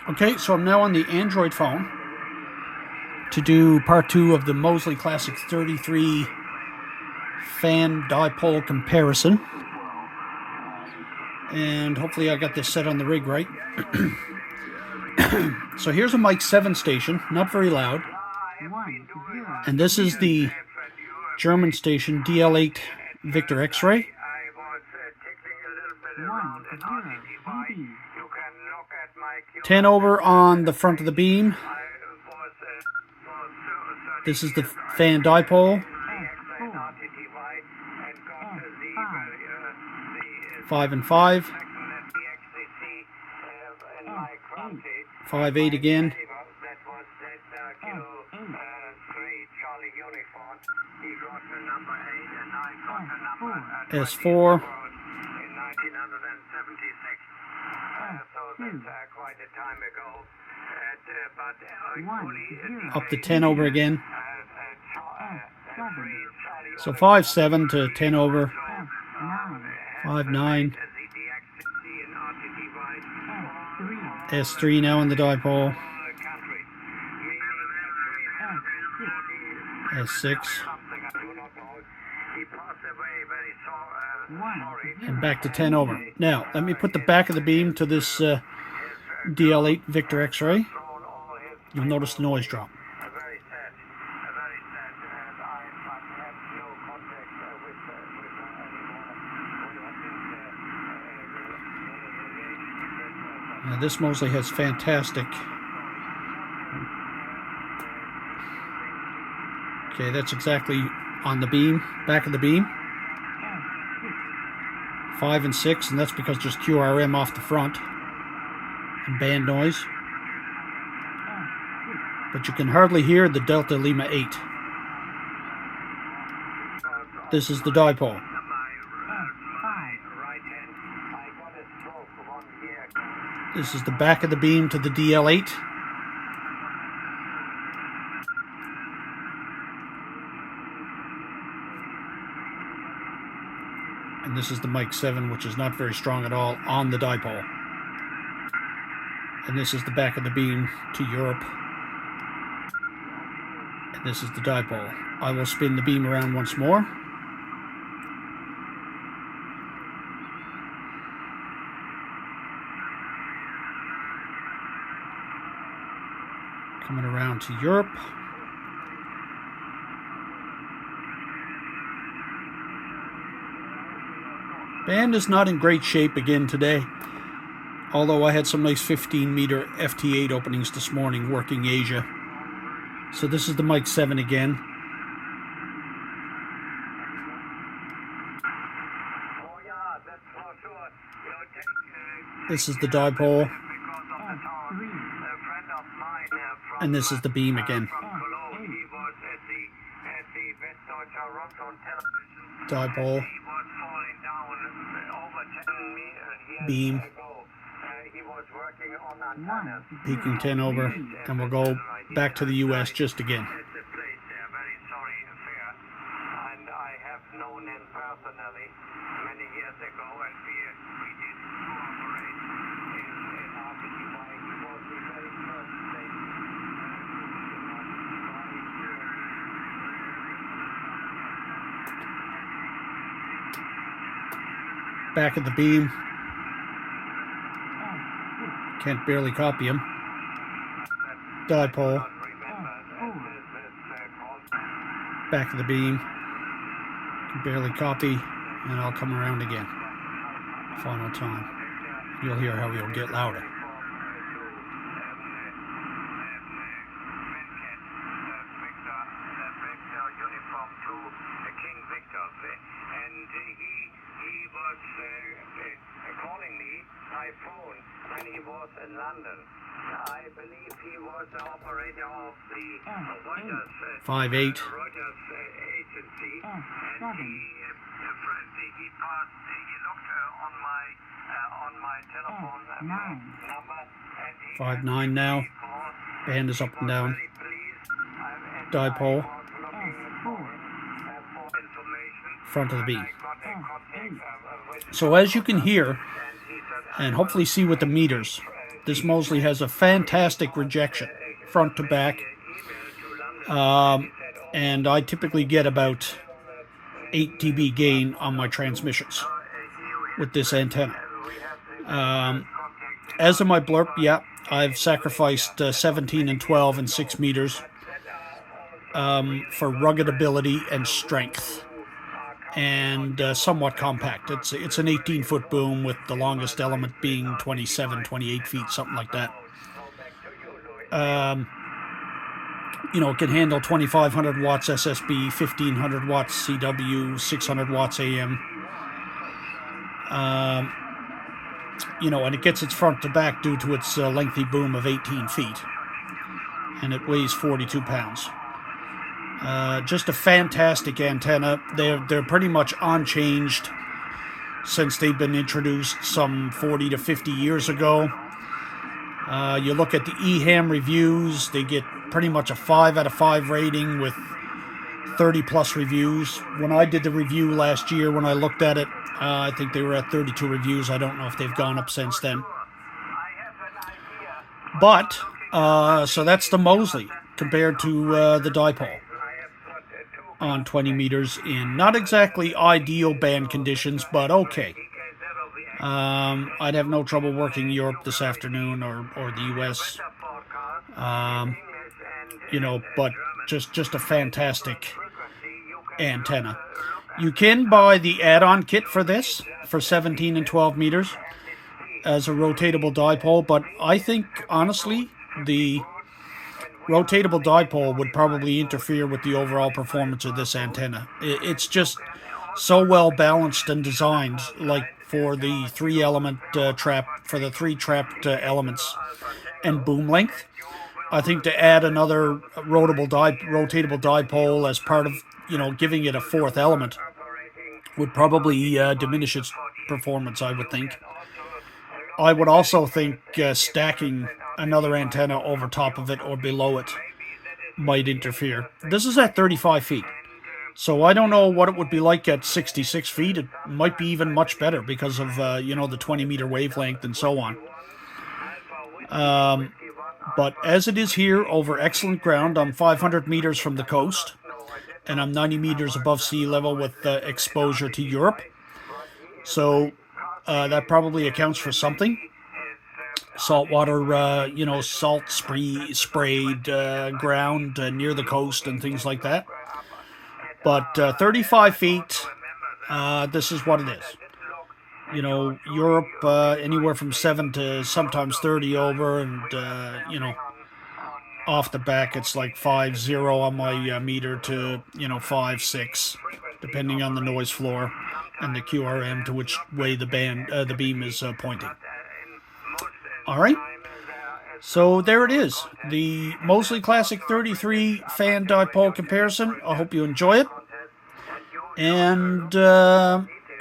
Okay, so I'm now on the Android phone to do part 2 of the Mosley Classic 33 fan dipole comparison. And hopefully I got this set on the rig right. So here's a mic 7 station, not very loud. And this is the German station DL8 Victor X-ray. 10 over on the front of the beam. This is the fan dipole. 5 and 5. 5/8 again. S4. Up to 10 over again. So 5/7 to 10 over. 5/9. S3 now in the dipole. S6. And back to 10 over. Now, let me put the back of the beam to this DL8 Victor X-ray. You'll notice the noise drop. Now this Mosley has fantastic. Okay, that's exactly on the beam, back of the beam. 5 and 6, and that's because there's QRM off the front and band noise. But you can hardly hear the Delta Lima 8. This is the dipole. This is the back of the beam to the DL8. And this is the mic 7, which is not very strong at all, on the dipole. And this is the back of the beam to Europe. And this is the dipole. I will spin the beam around once more. Coming around to Europe. Band is not in great shape again today, although I had some nice 15-meter FT8 openings this morning working Asia. So this is the mic 7 again. This is the dipole. And this is the beam again. Dipole. Beam. Peaking 10 over. And we'll go back to the US just again. Back at the beam. Can't barely copy him. Dipole. Back of the beam. Can barely copy. And I'll come around again. Final time. You'll hear how he'll get louder. Calling me by phone when he was in London. I believe he was the operator of the Reuters 5/8 agency, and he passed. He looked on my telephone number, and he 5/9 now. Band is up and down. Dipole. Front of the beam. So as you can hear, and hopefully see with the meters, This Mosley has a fantastic rejection, front to back. And I typically get about 8 dB gain on my transmissions with this antenna. As of my blurb, yeah, I've sacrificed 17 and 12 and 6 meters for rugged ability and strength, and somewhat compact. It's an 18-foot boom with the longest element being 27, 28 feet, something like that. You know, it can handle 2,500 watts SSB, 1,500 watts CW, 600 watts AM. You know, and it gets its front to back due to its lengthy boom of 18 feet. And it weighs 42 pounds. Just a fantastic antenna. They're pretty much unchanged since they've been introduced some 40 to 50 years ago. You look at the EHAM reviews, they get pretty much a 5 out of 5 rating with 30 plus reviews. When I did the review last year, when I looked at it, I think they were at 32 reviews. I don't know if they've gone up since then. But, so that's the Mosley compared to the Dipole on 20 meters in not exactly ideal band conditions, but okay. I'd have no trouble working Europe this afternoon or the US. You know, but just a fantastic antenna. You can buy the add-on kit for this for 17 and 12 meters as a rotatable dipole, but I think honestly the rotatable dipole would probably interfere with the overall performance of this antenna. It's just so well balanced and designed, like for the 3-element trap, for the 3 trapped elements and boom length. I think to add another rotatable dipole as part of, you know, giving it a 4th element would probably diminish its performance, I would think. I would also think stacking another antenna over top of it or below it might interfere. This is at 35 feet. So I don't know what it would be like at 66 feet. It might be even much better because of, you know, the 20-meter wavelength and so on. But as it is here over excellent ground, I'm 500 meters from the coast, and I'm 90 meters above sea level with exposure to Europe. So that probably accounts for something. Saltwater, you know, salt sprayed ground near the coast and things like that. But 35 feet, this is what it is. You know, Europe, anywhere from 7 to sometimes 30 over, and, you know, off the back, it's like 5.0 on my meter to, you know, 5.6, depending on the noise floor and the QRM to which way the beam is pointing. All right. So there it is, the Mosley Classic 33 fan dipole comparison. I hope you enjoy it. And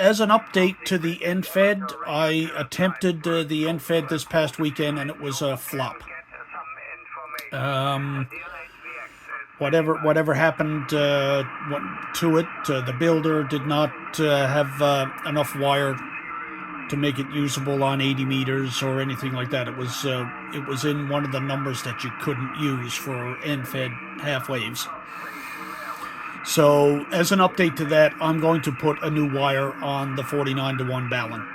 as an update to the NFED, I attempted the NFED this past weekend, and it was a flop. Whatever happened to it, the builder did not have enough wire to make it usable on 80 meters or anything like that. It was in one of the numbers that you couldn't use for NFED half waves. So as an update to that, I'm going to put a new wire on the 49-to-1 Balun.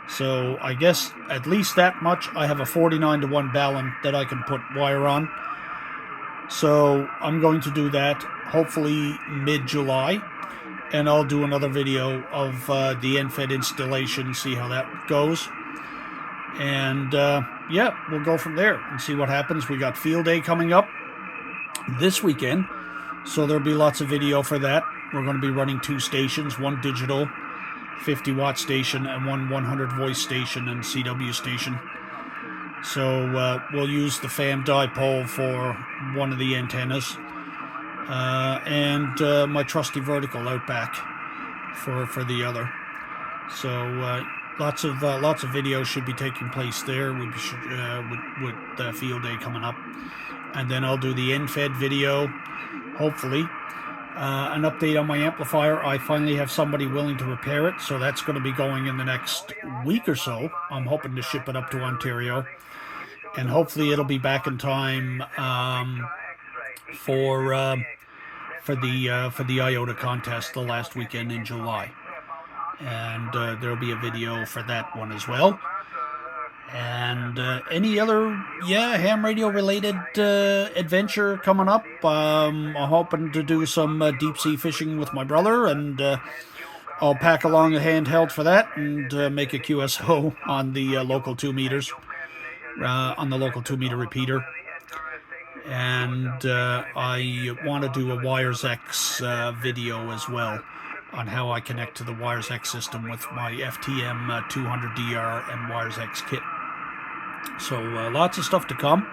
So I guess at least that much, I have a 49-to-1 Balun that I can put wire on. So I'm going to do that hopefully mid-July. And I'll do another video of the NFED installation, see how that goes. And yeah, we'll go from there and see what happens. We got field day coming up this weekend, so there'll be lots of video for that. We're going to be running 2 stations, one digital 50-watt station and one 100 voice station and CW station. So we'll use the fan dipole for one of the antennas. And my trusty vertical out back for the other. So lots of videos should be taking place there with the field day coming up, and then I'll do the NFED video. Hopefully, an update on my amplifier. I finally have somebody willing to repair it, so that's going to be going in the next week or so. I'm hoping to ship it up to Ontario. and hopefully it'll be back in time for the IOTA contest the last weekend in July, and there'll be a video for that one as well. And any other ham radio related adventure coming up. I'm hoping to do some deep sea fishing with my brother, and I'll pack along a handheld for that, and make a QSO on the local 2 meters, on the local 2 meter repeater. And I want to do a Wires X video as well on how I connect to the Wires X system with my FTM 200DR and Wires X kit. So lots of stuff to come.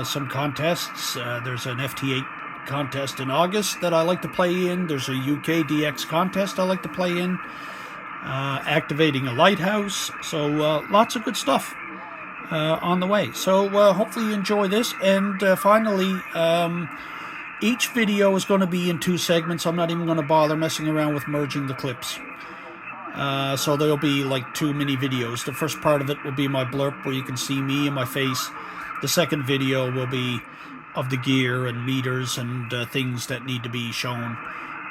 Some contests. There's an FT8 contest in August that I like to play in. There's a UK DX contest I like to play in. Activating a lighthouse. So lots of good stuff on the way. So hopefully you enjoy this. And finally, each video is going to be in 2 segments. I'm not even going to bother messing around with merging the clips. So there'll be like 2 mini videos. The first part of it will be my blurb where you can see me and my face. The second video will be of the gear and meters and things that need to be shown.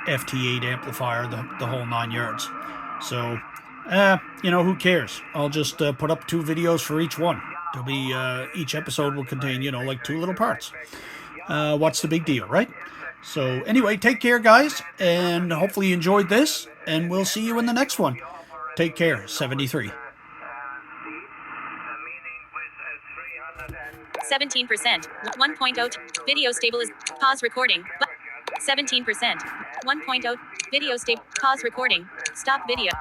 FT8 amplifier, the whole 9 yards. So, who cares? I'll just put up 2 videos for each one. There'll be, each episode will contain, like 2 little parts. What's the big deal, right? So anyway, take care, guys, and hopefully you enjoyed this, and we'll see you in the next one. Take care, 73. 17%. 1.0. Video stabilization. Pause recording. 17%. 1.0. Video stable. Pause recording. Stop video.